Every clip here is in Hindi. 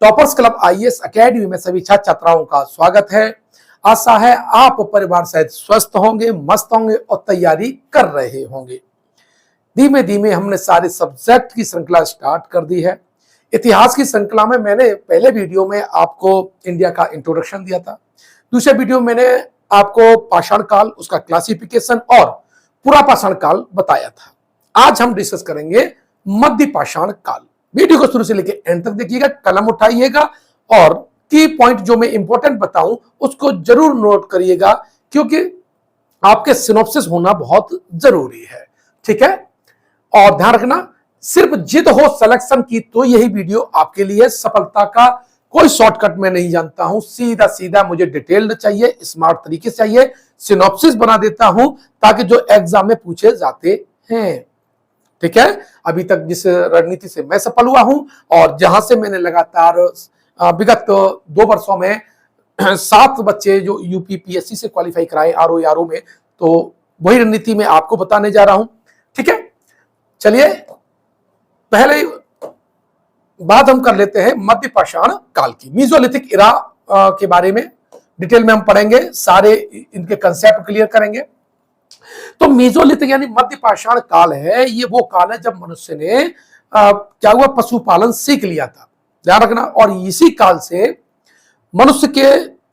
टॉपर्स क्लब आईएएस एकेडमी में सभी छात्र छात्राओं का स्वागत है। आशा है आप परिवार सहित स्वस्थ होंगे, मस्त होंगे और तैयारी कर रहे होंगे। धीमे धीमे हमने सारे सब्जेक्ट की श्रृंखला स्टार्ट कर दी है। इतिहास की श्रृंखला में मैंने पहले वीडियो में आपको इंडिया का इंट्रोडक्शन दिया था। दूसरे वीडियो में मैंने आपको पाषाण काल, उसका क्लासिफिकेशन और पूरा पाषाण काल बताया था। आज हम डिस्कस करेंगे मध्य पाषाण काल। वीडियो को शुरू से लेकर एंड तक देखिएगा, कलम उठाइएगा और की पॉइंट जो मैं इंपॉर्टेंट बताऊं उसको जरूर नोट करिएगा, क्योंकि आपके सिनॉप्सिस होना बहुत जरूरी है। ठीक है, और ध्यान रखना, सिर्फ जिद हो सिलेक्शन की तो यही वीडियो आपके लिए। सफलता का कोई शॉर्टकट मैं नहीं जानता हूं, सीधा सीधा मुझे डिटेल्ड चाहिए, स्मार्ट तरीके से चाहिए। सिनॉप्सिस बना देता हूं ताकि जो एग्जाम में पूछे जाते हैं। ठीक है, अभी तक जिस रणनीति से मैं सफल हुआ हूं और जहां से मैंने लगातार विगत 2 वर्षों में 7 बच्चे जो यूपीपीएससी से क्वालिफाई कराए आरओ में, तो वही रणनीति में आपको बताने जा रहा हूं। ठीक है, चलिए पहले बात हम कर लेते हैं मध्य पाषाण काल की। मीजोलिथिक इरा के बारे में डिटेल में हम पढ़ेंगे, सारे इनके कंसेप्ट क्लियर करेंगे। तो मीजोलिथिक यानी मध्य पाषाण काल है, ये वो काल है जब मनुष्य ने क्या हुआ, पशुपालन सीख लिया था। ध्यान रखना, और इसी काल से मनुष्य के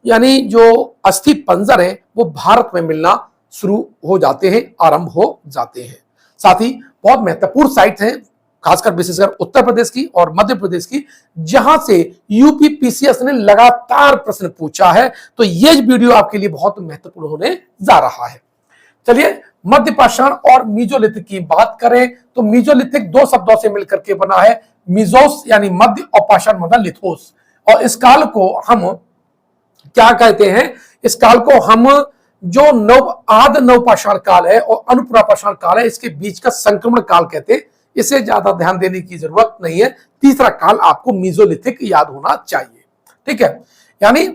यानी जो अस्थि पंजर है वो भारत में मिलना शुरू हो जाते हैं, आरंभ हो जाते हैं। साथ ही बहुत महत्वपूर्ण साइट है, खासकर विशेषकर उत्तर प्रदेश की और मध्य प्रदेश की, जहां से यूपीपीसीएस ने लगातार प्रश्न पूछा है। तो ये वीडियो आपके लिए बहुत महत्वपूर्ण होने जा रहा है। चलिए मध्य पाषाण और मीजोलिथिक की बात करें तो मीजोलिथिक 2 शब्दों से मिलकर के बना है। मीजोस यानी मध्य और पाषाण मतलब लिथोस। और इस काल को हम क्या कहते हैं, इस काल को हम जो आद नवपाषाण काल है और अनुपुरा पाषाण काल है, इसके बीच का संक्रमण काल कहते हैं। इसे ज्यादा ध्यान देने की जरूरत नहीं है। तीसरा काल आपको मीजोलिथिक याद होना चाहिए। ठीक है, यानी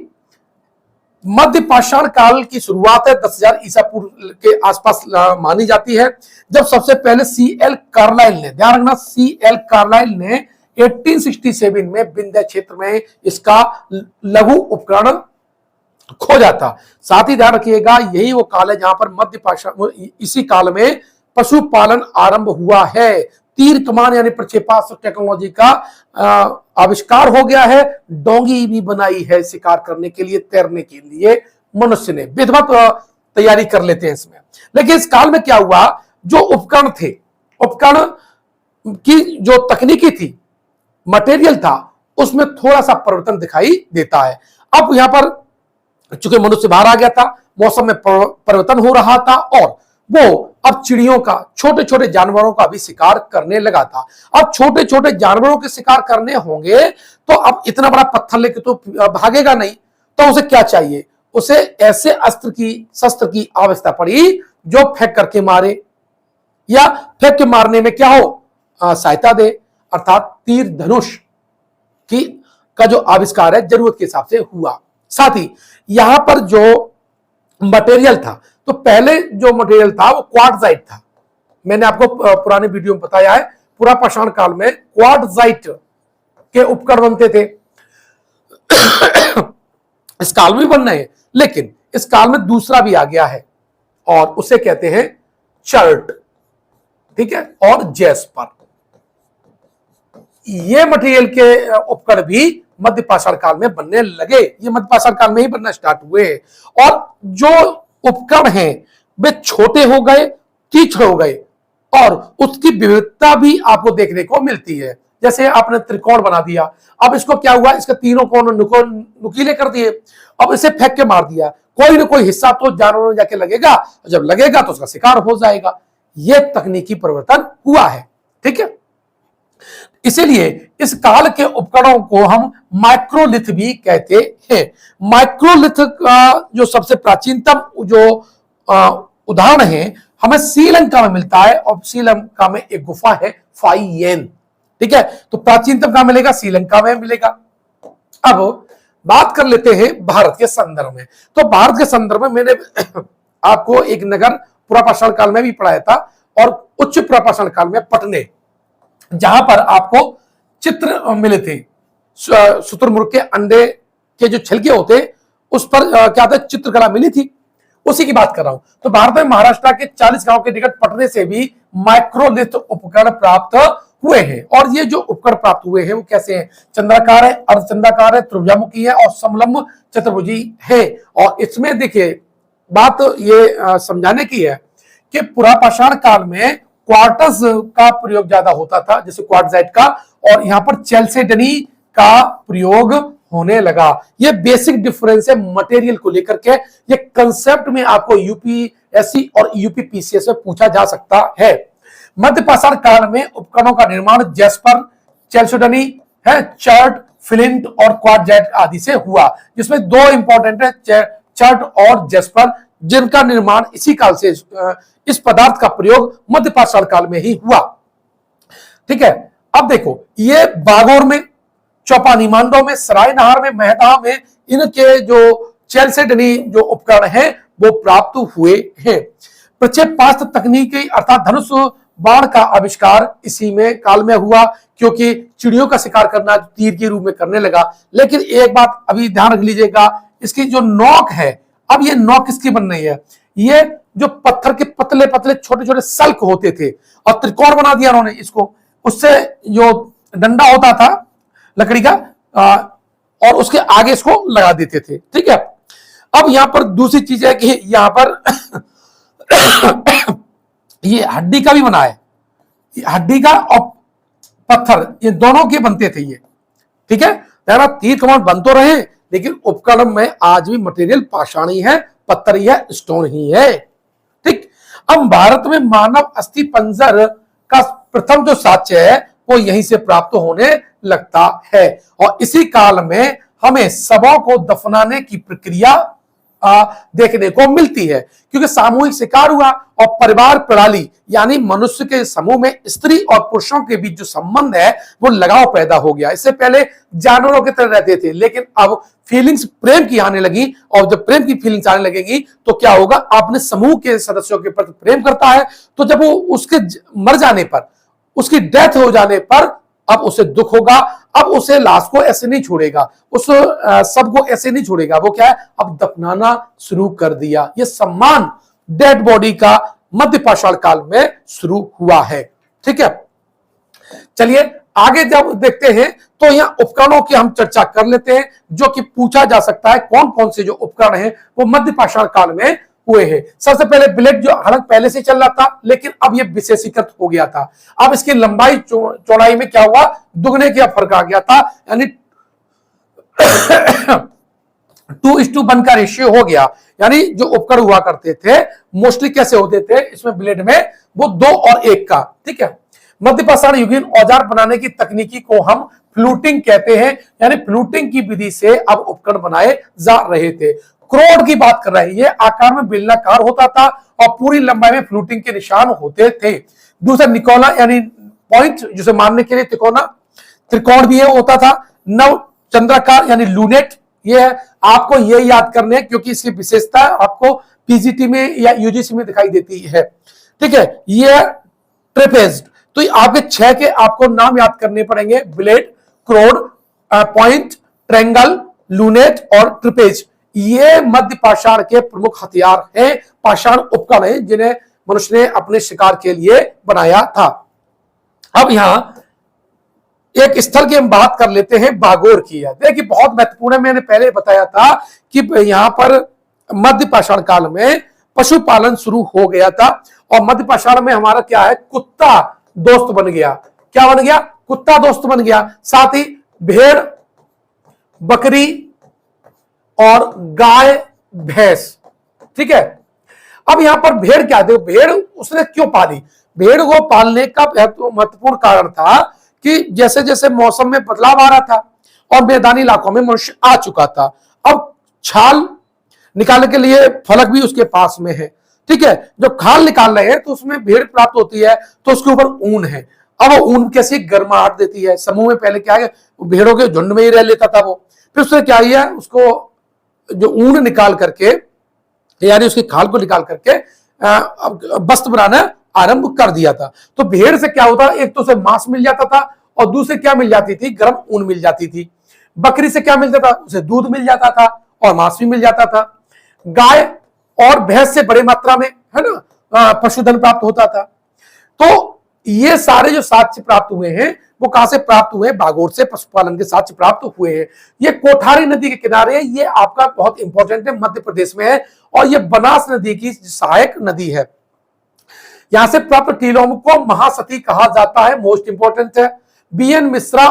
मध्य पाषाण काल की शुरुआत है 10,000 ईसा पूर्व के आसपास मानी जाती है, जब सबसे पहले सीएल कार्लाइल ने, ध्यान रखना, सीएल कार्लाइल ने 1867 में विंध्य क्षेत्र में इसका लघु उपकरण खोजा था। साथ ही ध्यान रखिएगा, यही वो काल है जहां पर मध्य पाषाण, इसी काल में पशुपालन आरंभ हुआ है। तीर कमान यानी प्रक्षेपास्त्र टेक्नोलॉजी का आविष्कार हो गया है। डोंगी भी बनाई है शिकार करने के लिए, तैरने के लिए मनुष्य ने। विधिवत तैयारी कर लेते हैं इसमें। लेकिन इस काल में क्या हुआ, जो उपकरण थे, उपकरण की जो तकनीकी थी, मटेरियल था, उसमें थोड़ा सा परिवर्तन दिखाई देता है। अब यहां पर चूंकि मनुष्य बाहर आ गया था, मौसम में परिवर्तन हो रहा था और वो अब चिड़ियों का, छोटे छोटे जानवरों का भी शिकार करने लगा था। अब छोटे छोटे जानवरों के शिकार करने होंगे तो अब इतना बड़ा पत्थर लेके तो भागेगा नहीं, तो उसे क्या चाहिए, उसे ऐसे शस्त्र की आवश्यकता पड़ी जो फेंक करके मारे या फेंक के मारने में क्या हो, सहायता दे। अर्थात तीर धनुष का जो आविष्कार है जरूरत के हिसाब से हुआ। साथ ही यहां पर जो मटेरियल था, तो पहले जो मटेरियल था वो क्वार्टजाइट था। मैंने आपको पुराने वीडियो में बताया है, पूरा पाषाण काल में क्वार्टजाइट के उपकरण बनते थे। इस काल में बन रहे हैं, लेकिन इस काल में दूसरा भी आ गया है और उसे कहते हैं चर्ट। ठीक है, और जैस्पर। ये मटेरियल के उपकरण भी मध्य पाषाण काल में बनने लगे। ये मध्य पाषाण काल में ही बनना स्टार्ट हुए। और जो उपकरण हैं वे छोटे हो गए, तीक्ष्ण हो गए और उसकी विविधता भी आपको देखने को मिलती है। जैसे आपने त्रिकोण बना दिया, अब इसको क्या हुआ, इसके तीनों कोण नुकीले कर दिए, अब इसे फेंक के मार दिया, कोई ना कोई हिस्सा तो जानवरों में जाके लगेगा, जब लगेगा तो उसका शिकार हो जाएगा। यह तकनीकी परिवर्तन हुआ है। ठीक है, इसीलिए इस काल के उपकरणों को हम माइक्रोलिथ भी कहते हैं। माइक्रोलिथ का जो सबसे प्राचीनतम जो उदाहरण है हमें श्रीलंका में मिलता है, और श्रीलंका में एक गुफा है फाइयेन। ठीक है, तो प्राचीनतम कहां मिलेगा, श्रीलंका में मिलेगा। अब बात कर लेते हैं भारत के संदर्भ में। तो भारत के संदर्भ में मैंने आपको एक नगर पूरा पाषाण काल में भी पढ़ाया था और उच्च पूरा पाषाण काल में पटने, जहां पर आपको चित्र मिले थे शुतुरमुर्ग के अंडे के जो छिलके होते उस पर क्या होता है चित्रकला मिली थी, उसी की बात कर रहा हूं। तो भारत में महाराष्ट्र के 40 गांव के निकट पटने से भी माइक्रोलिथ उपकरण प्राप्त हुए हैं। और ये जो उपकरण प्राप्त हुए हैं वो कैसे हैं? चंद्राकार है, अर्धचंद्राकार है, त्रिभुजामुखी है और समलंब चतुर्भुजी है। और इसमें देखिए बात ये समझाने की है कि पुरापाषाण काल में क्वार्टज का प्रयोग ज्यादा होता था, जैसे क्वार्टजाइट का, और यहाँ पर चैल्सेडनी का प्रयोग होने लगा। ये बेसिक डिफरेंस है मटेरियल को लेकर के। ये कंसेप्ट में आपको यूपीएससी और यूपीपीसीएस में पूछा जा सकता है। मध्य पाषाण काल में उपकरणों का निर्माण जैस्पर, चैल्सेडनी है, चर्ट, फ्लिंट और क्वार्टजाइट आदि से हुआ, जिसमें दो इंपॉर्टेंट है, चर्ट और जैस्पर, जिनका निर्माण इसी काल से, इस पदार्थ का प्रयोग मध्य पाषाण काल में ही हुआ। ठीक है, अब देखो ये बागोर में, चौपानी मांडो में, सराय नहार में, मेहता में इनके जो चैल्सेडनी जो उपकरण हैं वो प्राप्त हुए हैं। प्रक्षेपास्त्र तकनीकी अर्थात धनुष बाण का आविष्कार इसी में काल में हुआ, क्योंकि चिड़ियों का शिकार करना तीर के रूप में करने लगा। लेकिन एक बात अभी ध्यान रख लीजिएगा, इसकी जो नोक है, अब ये नोक किसकी बन रही है? ये जो पत्थर के पतले पतले छोटे छोटे सल्क होते थे और त्रिकोण बना दिया उन्होंने इसको, उससे जो डंडा होता था लकड़ी का और उसके आगे इसको लगा देते थे। ठीक है, अब यहां पर दूसरी चीज है कि यहां पर ये हड्डी का भी बना है, हड्डी का और पत्थर, ये दोनों के बनते थे ये। ठीक है, तीर कमान बन तो रहे लेकिन उपकरण में आज भी मटेरियल पाषाण ही है, पत्थर ही है, स्टोन ही है। ठीक, अब भारत में मानव अस्थि पंजर का प्रथम जो साक्ष्य है वो यहीं से प्राप्त होने लगता है। और इसी काल में हमें शवों को दफनाने की प्रक्रिया देखने को मिलती है, क्योंकि सामूहिक शिकार हुआ और परिवार प्रणाली यानी मनुष्य के समूह में स्त्री और पुरुषों के बीच जो संबंध है वो लगाव पैदा हो गया। इससे पहले जानवरों की तरह रहते थे, लेकिन अब फीलिंग्स प्रेम की आने लगी, और जब प्रेम की फीलिंग्स आने लगेगी तो क्या होगा? अपने समूह के सदस्यों के प्रति प्रेम करता है, तो जब वो उसके मर जाने पर, उसकी डेथ हो जाने पर अब उसे दुख होगा, अब उसे लाश को ऐसे नहीं छोड़ेगा, उस सबको ऐसे नहीं छोड़ेगा, वो क्या है? अब दफनाना शुरू कर दिया। ये सम्मान डेड बॉडी का मध्य पाषाण काल में शुरू हुआ है। ठीक है, चलिए आगे जब देखते हैं तो यहाँ उपकरणों की हम चर्चा कर लेते हैं, जो कि पूछा जा सकता है कौन कौन से जो उपकरण हैं वो मध्य पाषाण काल में हुए हैं। सबसे पहले ब्लेड, जो हालांकि पहले से चल रहा था लेकिन अब यह विशेषीकृत हो गया था। अब इसकी लंबाई चौड़ाई में क्या हुआ? दुगने का फर्क आ गया था, यानी 2:1 का रेशियो हो गया। यानी जो उपकरण हुआ करते थे मोस्टली कैसे होते थे इसमें ब्लेड में, वो 2 और 1 का। ठीक है, मध्य पाषाण युगीन औजार बनाने की तकनीकी को हम फ्लूटिंग कहते हैं, यानी फ्लूटिंग की विधि से अब उपकरण बनाए जा रहे थे। क्रोड की बात कर रहे हैं, ये आकार में बेलनाकार होता था और पूरी लंबाई में फ्लूटिंग के निशान होते थे। दूसरा निकोला यानी पॉइंट, जिसे मारने के लिए त्रिकोण भी होता था। नव चंद्राकार यानी लूनेट, ये है, आपको ये याद करने हैं क्योंकि इसकी विशेषता आपको पीजीटी में या यूजीसी में दिखाई देती है। ठीक है, ये ट्रेपेज, तो आपके 6 के आपको नाम याद करने पड़ेंगे: ब्लेड, क्रोड, पॉइंट, ट्रेंगल, लूनेट और ट्रेपेज। ये मध्य पाषाण के प्रमुख हथियार हैं, पाषाण उपकरण हैं जिन्हें मनुष्य ने अपने शिकार के लिए बनाया था। अब यहां एक स्थल की हम बात कर लेते हैं, बागोर की। देखिए बहुत महत्वपूर्ण है, मैंने पहले बताया था कि यहां पर मध्य पाषाण काल में पशुपालन शुरू हो गया था और मध्य पाषाण में हमारा क्या है? कुत्ता दोस्त बन गया। क्या बन गया? कुत्ता दोस्त बन गया। साथ ही भेड़, बकरी और गाय, भैंस। ठीक है, अब यहां पर भेड़ क्या थे? भेड़ उसने क्यों पाली? भेड़ को पालने का महत्वपूर्ण कारण था कि जैसे जैसे मौसम में बदलाव आ रहा था और मैदानी इलाकों में मनुष्य आ चुका था, अब छाल निकालने के लिए फलक भी उसके पास में है। ठीक है, जब खाल निकाल रहे हैं तो उसमें भेड़ प्राप्त होती है, तो उसके ऊपर ऊन है। अब वो ऊन कैसी गर्माहट देती है। समूह में पहले क्या है, भेड़ों के झुंड में ही रह लेता था वो, फिर उसने क्या किया, उसको जो ऊन निकाल करके यानी उसकी खाल को निकाल करके वस्त्र बनाना आरंभ कर दिया था। तो भेड़ से क्या होता, एक तो उसे मांस मिल जाता था और दूसरे क्या मिल जाती थी? गर्म ऊन मिल जाती थी। बकरी से क्या मिलता था, उसे दूध मिल जाता था और मांस भी मिल जाता था। गाय और भैंस से बड़ी मात्रा में, है ना, पशुधन प्राप्त होता था। तो ये सारे जो साक्ष्य प्राप्त हुए हैं वो कहां से प्राप्त हुए हैं, बागोर से पशुपालन के साक्ष्य प्राप्त हुए हैं। ये कोठारी नदी के किनारे है, ये आपका बहुत इंपॉर्टेंट है, मध्य प्रदेश में है, और ये बनास नदी की सहायक नदी है। यहां से प्राप्त टीलों को महासती कहा जाता है, मोस्ट इंपॉर्टेंट है। बीएन मिश्रा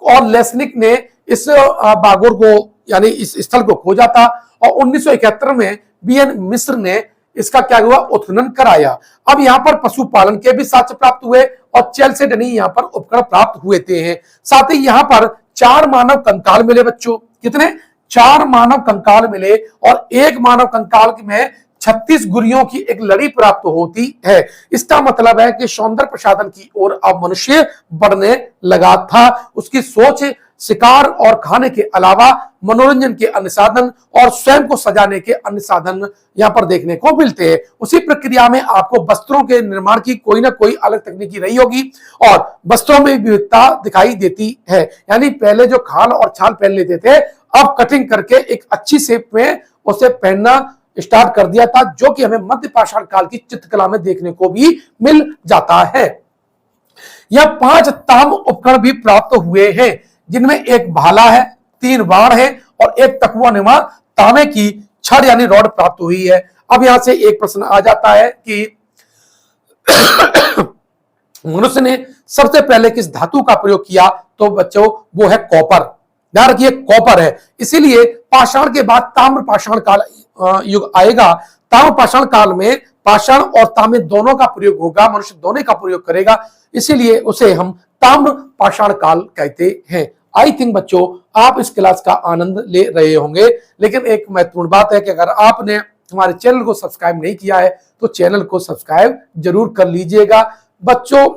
और लेसनिक ने इस बागोर को यानी इस स्थल को खोजा था, और 1971 में बीएन मिश्र ने इसका क्या हुआ, उत्खनन कराया। अब यहाँ पर पशुपालन के भी साक्ष्य प्राप्त हुए और चेल्सेडनी यहाँ पर उपकरण प्राप्त हुए थे। साथ ही यहाँ पर 4 मानव कंकाल मिले बच्चों, कितने, 4 मानव कंकाल मिले, और एक मानव कंकाल में 36 गुरियों की एक लड़ी प्राप्त होती है। इसका मतलब है कि सौंदर्य प्रसाधन की ओर अब मनुष्य बढ़ने लगा था। उसकी सोच शिकार और खाने के अलावा मनोरंजन के अन्य साधन और स्वयं को सजाने के अन्य साधन यहां पर देखने को मिलते हैं। उसी प्रक्रिया में आपको वस्त्रों के निर्माण की कोई ना कोई अलग तकनीकी रही होगी, और वस्त्रों में विविधता दिखाई देती है। यानी पहले जो खाल और छाल पहन लेते थे, अब कटिंग करके एक अच्छी शेप में उसे पहनना स्टार्ट कर दिया था, जो कि हमें मध्य पाषाण काल की चित्रकला में देखने को भी मिल जाता है। यह 5 ताम्र उपकरण भी प्राप्त हुए हैं, जिनमें एक भाला है, 3 बाण है और एक तकुआ नुमा तांबे की छड़ यानी रॉड प्राप्त हुई है। अब यहां से एक प्रश्न आ जाता है कि मनुष्य ने सबसे पहले किस धातु का प्रयोग किया, तो बच्चों वो है कॉपर। ध्यान रखिए कॉपर है, इसीलिए पाषाण के बाद ताम्र पाषाण काल युग आएगा। ताम्र पाषाण काल में पाषाण और तांबे दोनों का प्रयोग होगा, मनुष्य दोनों का प्रयोग करेगा, इसीलिए उसे हम ताम्र पाषाण काल कहते हैं। आई थिंक बच्चों आप इस क्लास का आनंद ले रहे होंगे, लेकिन एक महत्वपूर्ण बात है कि अगर आपने हमारे चैनल को सब्सक्राइब नहीं किया है तो चैनल को सब्सक्राइब जरूर कर लीजिएगा। बच्चों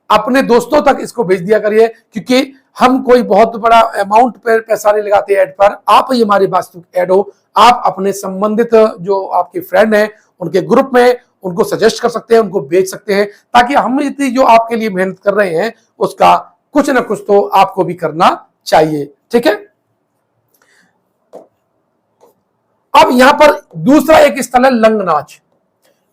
अपने दोस्तों तक इसको भेज दिया करिए, क्योंकि हम कोई बहुत बड़ा अमाउंट पर पैसा नहीं लगाते ऐड पर, आप ही हमारी वास्तविक ऐड हो। आप अपने संबंधित जो आपके फ्रेंड हैं उनके ग्रुप में उनको सजेस्ट कर सकते हैं, उनको भेज सकते हैं, ताकि हम इतनी जो आपके लिए मेहनत कर रहे हैं उसका कुछ ना कुछ तो आपको भी करना चाहिए। ठीक है, अब यहां पर दूसरा एक स्थल है लंगनाच,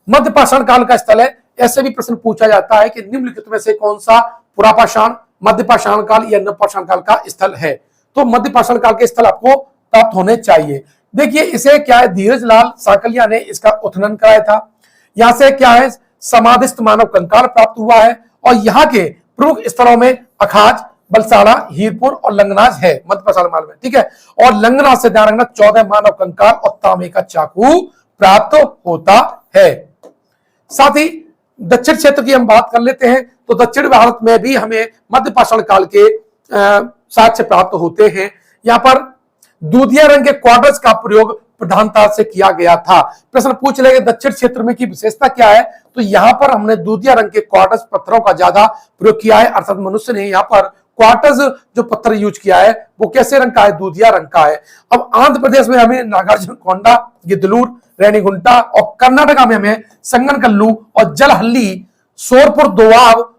मध्य पाषाण काल का स्थल है। ऐसे भी प्रश्न पूछा जाता है कि निम्नलिखित में से कौन सा पुरापाषाण, मध्य पाषाण काल या नवपाषाण काल का स्थल है, तो मध्य पाषाण काल के स्थल आपको प्राप्त होने चाहिए। देखिए इसे क्या है, धीरज लाल साकलिया ने इसका उत्खनन कराया था। यहां से क्या है, समाधिस्थ मानव कंकाल प्राप्त हुआ है, और यहाँ के प्रमुख स्थलों में अखाज, बलसाड़ा, हीरपुर और लंगनाज है मध्य पाषाण काल में। ठीक है, और लंगनाज से ध्यान रखना 14 मानव कंकाल और तांबे का चाकू प्राप्त होता है। साथ ही दक्षिण क्षेत्र की हम बात कर लेते हैं, तो दक्षिण भारत में भी हमें मध्य पाषाण काल के साक्ष्य प्राप्त होते हैं। यहाँ पर दूधिया रंग के क्वार्टर्स का प्रयोग प्रधानता से किया गया था। प्रश्न पूछ लेंगे दक्षिण क्षेत्र में की विशेषता क्या है, तो यहाँ पर हमने दूधिया रंग के क्वार्टर्स पत्थरों का ज्यादा प्रयोग किया है, अर्थात मनुष्य ने यहाँ पर क्वार्टर्स जो पत्थर यूज किया है वो कैसे रंग का है, दूधिया रंग का है। अब आंध्र प्रदेश में हमें नागार्जुन कोंडा, गिदलूर, रेणीगुंटा, और कर्नाटका में हमें संगनकल्लू और जलहल्ली, सोरपुर दोआब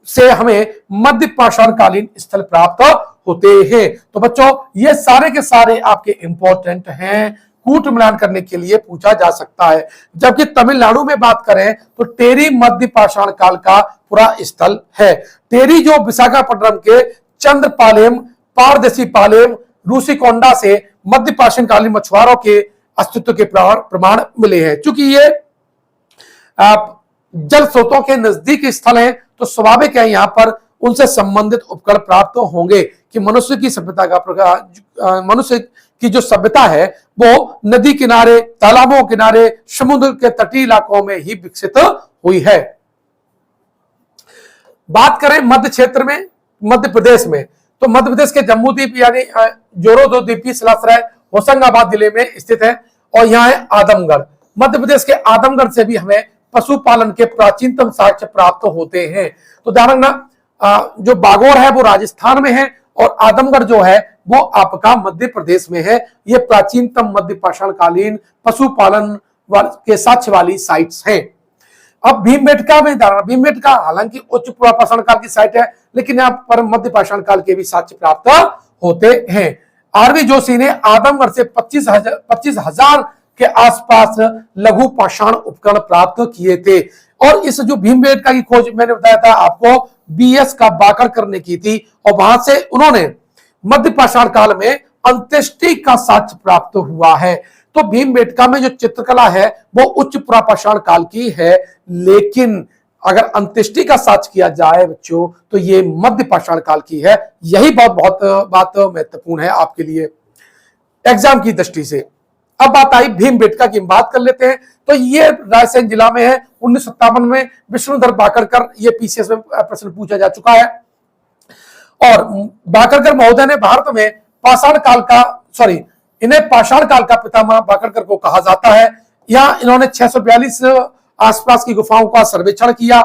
से हमें मध्य पाषाण कालीन स्थल प्राप्त होते हैं। तो बच्चों ये सारे के सारे आपके इंपॉर्टेंट हैं, कूट मिलान करने के लिए पूछा जा सकता है। जबकि तमिलनाडु में बात करें तो टेरी मध्य पाषाण काल का पूरा स्थल है। टेरी जो विशाखापट्टनम के चंद्रपालेम, पारदेशी पालेम, रूसीकोंडा से मध्य पाषाण कालीन मछुआरों के अस्तित्व के प्रमाण मिले हैं। चूंकि ये जल स्रोतों के नजदीक स्थल है तो स्वाभाविक है यहाँ पर उनसे संबंधित उपकरण प्राप्त होंगे कि मनुष्य की सभ्यता का मनुष्य की जो सभ्यता है वो नदी किनारे, तालाबों किनारे, समुद्र के तटीय इलाकों में ही विकसित हुई है। बात करें मध्य क्षेत्र में, मध्य प्रदेश में, तो मध्य प्रदेश के जम्मू द्वीप यानी जोरो द्वीपीय शिलाश्रय होशंगाबाद जिले में स्थित है, और यहाँ है आदमगढ़। मध्य प्रदेश के आदमगढ़ से भी हमें पशुपालन के प्राचीनतम साक्ष्य प्राप्त होते हैं। तो ध्यान रखना जो बागोर है वो राजस्थान में है, और आदमगढ़ जो है वो आपका मध्य प्रदेश में है। ये प्राचीनतम मध्य पाषाण कालीन पशुपालन के साक्ष्य वाली साइट्स हैं। अब भीमबेटका में, भीमबेटका हालांकि उच्च पुरापाषाण काल की साइट है, लेकिन यहाँ पर मध्य पाषाण काल के भी साक्ष्य प्राप्त होते हैं। आरवी जोशी ने आदमगढ़ से 25,000 के आसपास लघु पाषाण उपकरण प्राप्त किए थे। और इस जो भीमबेटका की खोज मैंने बताया था आपको बीएस का बाकरकर ने की थी, और वहां से उन्होंने मध्य पाषाण काल में अंत्येष्टि का साक्ष्य प्राप्त हुआ है। तो भीमबेटका में जो चित्रकला है वो उच्च पुरापाषाण काल की है, लेकिन अगर अंत्येष्टि का साक्ष्य किया जाए बच्चों तो ये मध्य पाषाण काल की है। यही बात महत्वपूर्ण है आपके लिए एग्जाम की दृष्टि से। अब बात आई भीमबेटका की, बात कर लेते हैं। तो ये रायसेन जिला में है। 1957 में विष्णुधर बाकरकर, ये पीसीएस में प्रश्न पूछा जा चुका है। और बाकरकर महोदय ने भारत में पाषाण काल का इन्हें पाषाण काल का पितामह बाकरकर को कहा जाता है। यहाँ इन्होंने 642 आसपास की गुफाओं का सर्वेक्षण किया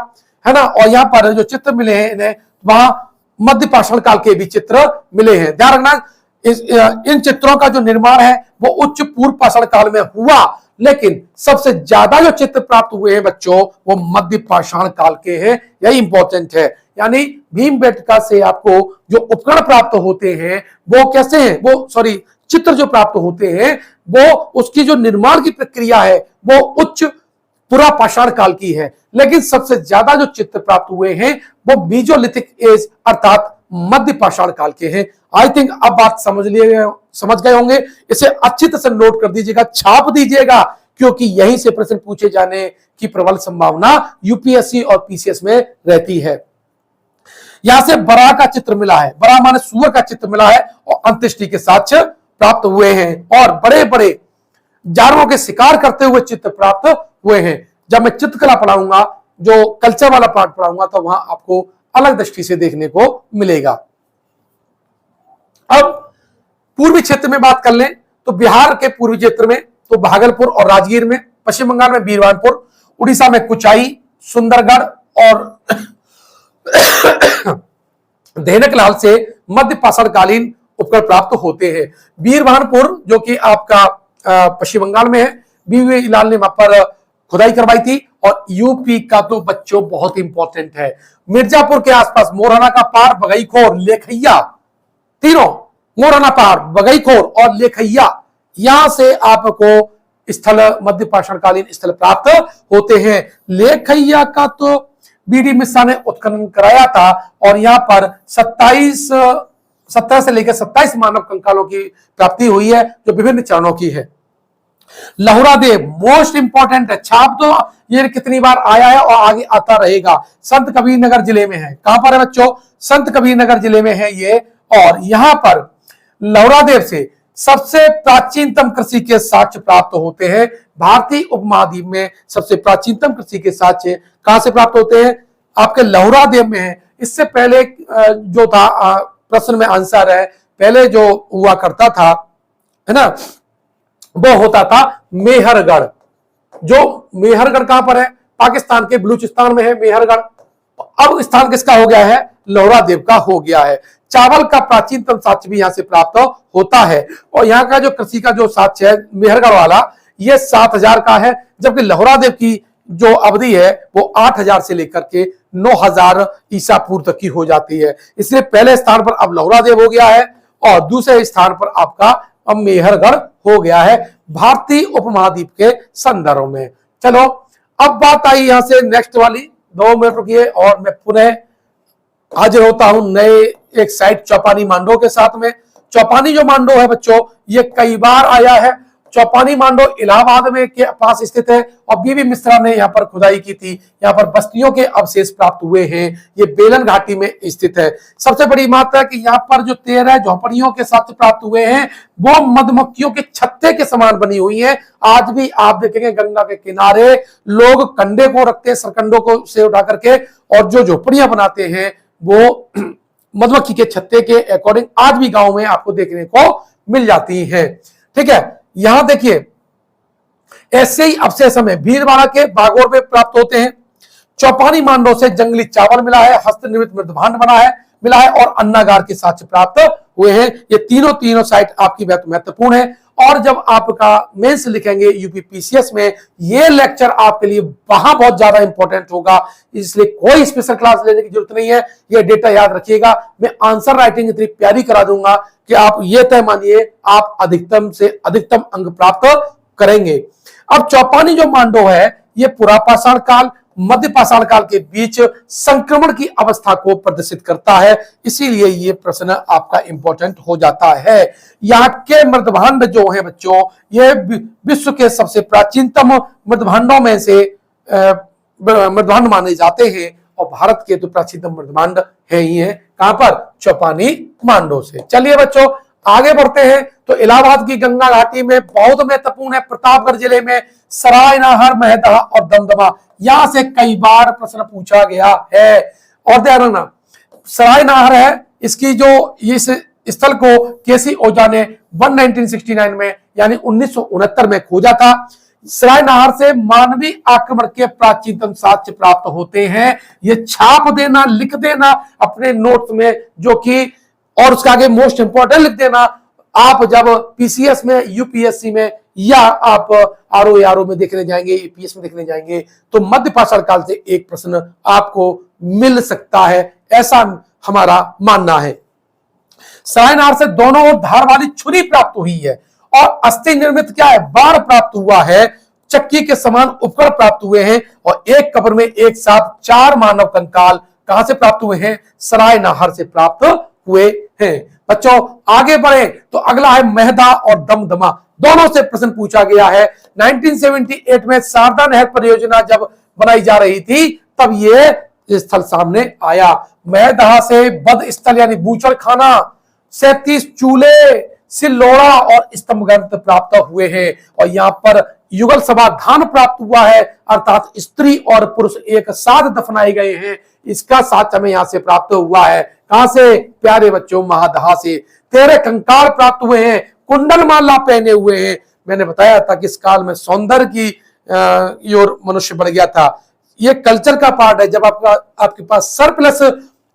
है ना, और यहाँ पर जो चित्र मिले हैं इन्हें, वहां मध्य पाषाण काल के भी चित्र मिले हैं। ध्यान रखना इन चित्रों का जो निर्माण है वो उच्च पूर्व पाषाण काल में हुआ, लेकिन सबसे ज्यादा जो चित्र प्राप्त हुए हैं बच्चों वो मध्य पाषाण काल के हैं। यही इंपॉर्टेंट है। यानी भीमबेटका से आपको जो उपकरण प्राप्त होते हैं वो कैसे हैं, चित्र जो प्राप्त होते हैं वो उसकी जो निर्माण की प्रक्रिया है वो उच्च पुरा पाषाण काल की है, लेकिन सबसे ज्यादा जो चित्र प्राप्त हुए हैं वो मीजोलिथिक एज अर्थात मध्य पाषाण काल के हैं। आई थिंक अब बात समझ गए होंगे। इसे अच्छी तरह से नोट कर दीजिएगा, छाप दीजिएगा, क्योंकि यहीं से प्रश्न पूछे जाने की प्रबल संभावना यूपीएससी और पीसीएस में रहती है। यहां से बराह का चित्र मिला है, बराह माने सुअर का चित्र मिला है, और अंत्येष्टि के साक्ष्य प्राप्त हुए हैं, और बड़े बड़े जानवरों के शिकार करते हुए चित्र प्राप्त हुए हैं। जब मैं चित्रकला पढ़ाऊंगा, जो कल्चर वाला पार्ट पढ़ाऊंगा, तो वहां आपको अलग दृष्टि से देखने को मिलेगा। अब पूर्वी क्षेत्र में बात कर लें तो बिहार के पूर्वी क्षेत्र में तो भागलपुर और राजगीर में, पश्चिम बंगाल में बीरवानपुर, उड़ीसा में कुचाई, सुंदरगढ़ और धेनकलाल से मध्य पाषाणकालीन उपकरण प्राप्त होते हैं। बीरवानपुर जो कि आपका पश्चिम बंगाल में है, बीवी लाल ने वहां पर खुदाई करवाई थी। और यूपी का तो बच्चों बहुत इंपॉर्टेंट है, मिर्जापुर के आसपास मोरहाना का पार, बगईखोर, लेखैया, तीनों मोरहाना पार, बगईखोर और लेखैया, यहां से आपको स्थल मध्य पाषाणकालीन स्थल प्राप्त होते हैं। लेखैया का तो बीडी मिश्रा ने उत्खनन कराया था, और यहां पर 17 से लेकर 27 मानव कंकालों की प्राप्ति हुई है, जो विभिन्न चरणों की है। लहुरा देव मोस्ट इंपॉर्टेंट है, छाप तो ये कितनी बार आया है और आगे आता रहेगा। संत कबीरनगर जिले में है। कहां पर है बच्चों? संत कबीरनगर जिले में है ये। और यहां पर लहुरा देव से सबसे प्राचीनतम कृषि के साक्ष्य प्राप्त होते हैं। भारतीय उपमहाद्वीप में सबसे प्राचीनतम कृषि के साक्ष्य कहां से प्राप्त होते हैं? आपके लहुरा देव में है। इससे पहले जो था प्रश्न में आंसर है, पहले जो हुआ करता था है ना, वो होता था मेहरगढ़। जो मेहरगढ़ कहां पर है? पाकिस्तान के बलूचिस्तान में है मेहरगढ़। अब स्थान किसका हो गया है? लहुरा देव का हो गया है। चावल का प्राचीनतम साक्ष्य भी यहां से प्राप्त होता है। और यहाँ का जो कृषि का जो साक्ष्य है मेहरगढ़ वाला, ये 7000 का है, जबकि लहुरा देव की जो अवधि है वो 8000 से लेकर के 9000 ईसा पूर्व तक की हो जाती है। इसलिए पहले स्थान पर अब लहुरा देव हो गया है, और दूसरे स्थान पर आपका अब मेहरगढ़ हो गया है भारतीय उपमहाद्वीप के संदर्भ में। चलो अब बात आई यहां से नेक्स्ट वाली, 2 मिनट रुकिए और मैं पुनः हाजिर होता हूं नए एक साइट चौपानी मांडो के साथ में। चौपानी जो मांडो है बच्चों, ये कई बार आया है। चौपानी मांडो इलाहाबाद में के पास स्थित है, और बीवी मिश्रा ने यहाँ पर खुदाई की थी। यहाँ पर बस्तियों के अवशेष प्राप्त हुए हैं। ये बेलन घाटी में स्थित है। सबसे बड़ी बात है कि यहाँ पर जो 13 झोपड़ियों के साथ प्राप्त हुए हैं वो मधुमक्खियों के छत्ते के समान बनी हुई है। आज भी आप देखेंगे गंगा के किनारे लोग कंडे को रखते हैं, सरकंडों को से उठा करके, और जो झोपड़ियां बनाते हैं वो मधुमक्खी के छत्ते के अकॉर्डिंग आज भी गांव में आपको देखने को मिल जाती है। ठीक है, यहां देखिए ऐसे ही अवशेष हमें भीलवाड़ा के बागोर में प्राप्त होते हैं। चौपानी मांडो से जंगली चावल मिला है, हस्तनिर्मित मृदभांड मिला है और अन्नागार के साक्ष्य प्राप्त हुए हैं। ये तीनों साइट आपकी महत्वपूर्ण है। और जब आपका मेंस लिखेंगे यूपी पीसीएस में, ये लेक्चर आपके लिए वहां बहुत ज्यादा इंपॉर्टेंट होगा, इसलिए कोई स्पेशल क्लास लेने की जरूरत नहीं है। ये डेटा याद रखिएगा। मैं आंसर राइटिंग इतनी प्यारी करा दूंगा कि आप ये तय मानिए आप अधिकतम से अधिकतम अंक प्राप्त करेंगे। अब चौपानी जो मांडो है ये पुरा पाषाण काल मध्य पाषाण काल के बीच संक्रमण की अवस्था को प्रदर्शित करता है, इसीलिए ये प्रश्न आपका इंपॉर्टेंट हो जाता है। यहाँ के मृदभांड जो है बच्चों, ये विश्व के सबसे प्राचीनतम मृदभांडों में से मृदभांड माने जाते हैं, और भारत के तो प्राचीनतम मृदभांड है ही है, कहां पर, चौपानी मांडो से। चलिए बच्चों आगे बढ़ते हैं। तो इलाहाबाद की गंगा घाटी में बहुत महत्वपूर्ण है, प्रतापगढ़ जिले में सरायनाहर, महदहा और दमदमा, यहां से कई बार प्रश्न पूछा गया है। और ध्यान रखना सरायनाहर है, इसकी जो इस स्थल को केसी ओझा ने 1969 में यानी 1969 में खोजा था। सरायनाहर से मानवीय आक्रमण के प्राचीनतम साक्ष्य प्राप्त होते हैं। ये छाप देना, लिख देना अपने नोट्स में, जो कि और उसका आगे मोस्ट इंपोर्टेंट लिख देना। आप जब पीसीएस में, यूपीएससी में, या आप आरओ में देखने जाएंगे, ईपीएस में देखने जाएंगे, तो मध्य पाषाण काल से एक प्रश्न आपको मिल सकता है, ऐसा हमारा मानना है। सरायनाहर से दोनों ओर धार वाली छुरी प्राप्त हुई है, और अस्थि निर्मित क्या है, बाण प्राप्त हुआ है, चक्की के समान उपकरण प्राप्त हुए हैं, और एक कब्र में एक साथ 4 मानव कंकाल कहां से प्राप्त हुए हैं, सरायनाहर से प्राप्त हुए हैं। बच्चों आगे बढ़े तो अगला है महदा और दमदमा, दोनों से प्रश्न पूछा गया है। 1978 में शारदा नहर परियोजना जब बनाई जा रही थी तब ये स्थल सामने आया। महदहा से बद स्थल यानी बूचड़ खाना, 37 चूल्हे, सिल्लोड़ा और स्तंभ ग्रंथ प्राप्त हुए हैं, और यहाँ पर युगल समाधान प्राप्त हुआ है, अर्थात स्त्री और पुरुष एक साथ दफनाए गए हैं, इसका साक्ष्य हमें यहाँ से प्राप्त हुआ है। कहां से प्यारे बच्चों, महदहा से। 13 कंकाल प्राप्त हुए हैं, कुंडल माला पहने हुए हैं। मैंने बताया था कि इस काल में सौंदर्य की ओर मनुष्य बढ़ गया था। ये कल्चर का पार्ट है, जब आपके पास सरप्लस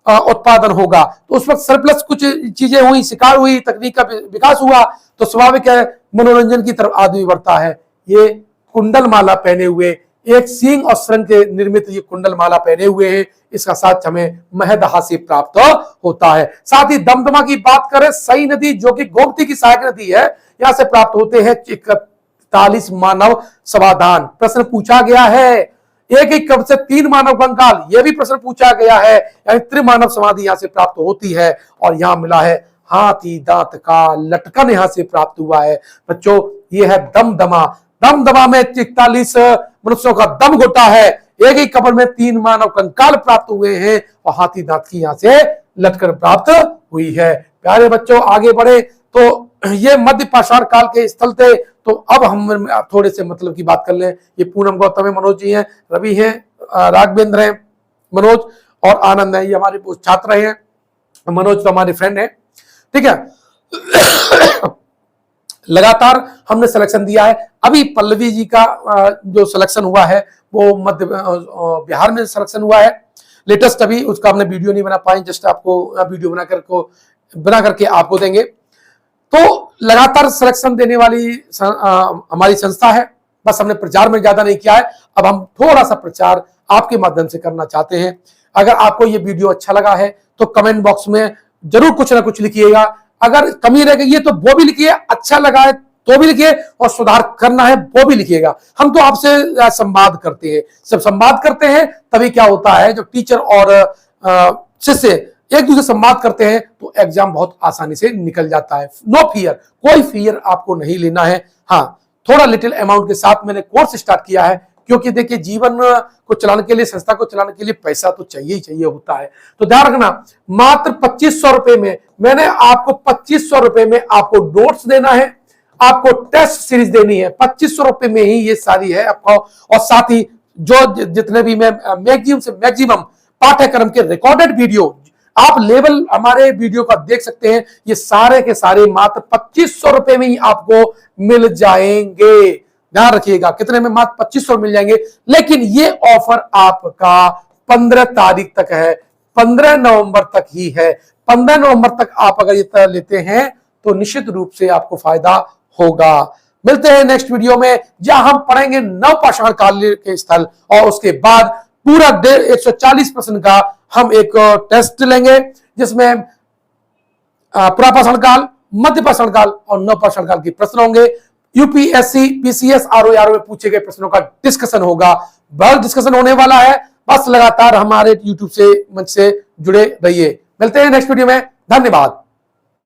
उत्पादन होगा तो उस वक्त सरप्लस कुछ चीजें हुई, शिकार हुई, तकनीक का विकास हुआ, तो स्वाभाविक है मनोरंजन की तरफ आदमी बढ़ता है। ये कुंडल माला पहने हुए, एक सींग और श्रृंग के निर्मित ये कुंडल माला पहने हुए हैं, इसका साक्ष्य हमें महदहा से प्राप्त होता है। साथ ही दमदमा की बात करें, सई नदी जो कि गोमती की सहायक नदी है, यहां से प्राप्त होते हैं 41 मानव समाधान। प्रश्न पूछा गया है एक एक कब्र से 3 मानव कंकाल, यह भी प्रश्न पूछा गया है, यानी त्रिमानव समाधि यहां से प्राप्त होती है। और यहां मिला है हाथी दांत का लटकन, यहां से प्राप्त हुआ है। बच्चों ये है दमदमा। दमदमा में 41 मनुष्यों का दम घुटा है, एक ही कब्र में 3 मानव कंकाल प्राप्त हुए हैं, और हाथी दांत की यहां से लटकन प्राप्त हुई है। प्यारे बच्चों आगे बढ़े तो ये मध्य पाषाण काल के स्थल थे। तो अब हम थोड़े से मतलब की बात कर लें। ये पूनम गौतम है, मनोज जी हैं, रवि हैं, राघवेंद्र हैं, मनोज और आनंद है, ये हमारे छात्र हैं। मनोज तो हमारे फ्रेंड हैं, ठीक है। लगातार हमने सिलेक्शन दिया है। अभी पल्लवी जी का जो सिलेक्शन हुआ है वो मध्य बिहार में सिलेक्शन हुआ है लेटेस्ट, अभी उसका हमने वीडियो नहीं बना पाए, जस्ट आपको वीडियो बना करके आपको देंगे। तो लगातार सिलेक्शन देने वाली हमारी संस्था है, बस हमने प्रचार में ज्यादा नहीं किया है, अब हम थोड़ा सा प्रचार आपके माध्यम से करना चाहते हैं। अगर आपको ये वीडियो अच्छा लगा है तो कमेंट बॉक्स में जरूर कुछ ना कुछ लिखिएगा। अगर कमी रह गई है तो वो भी लिखिए, अच्छा लगा है तो भी लिखिए, और सुधार करना है वो भी लिखिएगा। हम तो आपसे संवाद करते हैं, सब संवाद करते हैं तभी क्या होता है, जो टीचर और शिष्य एक दूसरे संवाद करते हैं तो एग्जाम बहुत आसानी से निकल जाता है। नो फियर, कोई फियर आपको नहीं लेना है। हाँ, थोड़ा लिटिल अमाउंट के साथ मैंने कोर्स स्टार्ट किया है, क्योंकि देखिए जीवन को चलाने के लिए, संस्था को चलाने के लिए पैसा तो चाहिए ही चाहिए होता है। तो ध्यान रखना, मात्र 2500 रुपए में मैंने आपको 2500 रुपए में आपको नोट्स देना है, आपको टेस्ट सीरीज देनी है, 2500 रुपए में ही ये सारी है आपको। और साथ ही जो जितने भी मैं मैक्सिमम से मैक्सिमम पाठ्यक्रम के रिकॉर्डेड वीडियो आप लेवल हमारे वीडियो का देख सकते हैं, ये सारे के सारे मात्र 2500 रुपए में ही आपको मिल जाएंगे। ध्यान रखिएगा, कितने में, मात्र 2500 मिल जाएंगे। लेकिन ये ऑफर आपका 15 तारीख तक है, 15 नवंबर तक ही है। 15 नवंबर तक आप अगर ये लेते हैं तो निश्चित रूप से आपको फायदा होगा। मिलते हैं नेक्स्ट वीडियो में, जहां हम पढ़ेंगे नवपाषाण काल के स्थल, और उसके बाद पूरा 140 प्रश्न का हम एक टेस्ट लेंगे, जिसमें पुरापाषाण काल, मध्य प्रश्नकाल और नव प्रश्नकाल के प्रश्न होंगे। यूपीएससी, पीसीएस, आरओ में पूछे गए प्रश्नों का डिस्कशन होगा। बड़ा डिस्कशन होने वाला है। बस लगातार हमारे यूट्यूब से मंच से जुड़े रहिए। मिलते हैं नेक्स्ट वीडियो में। धन्यवाद।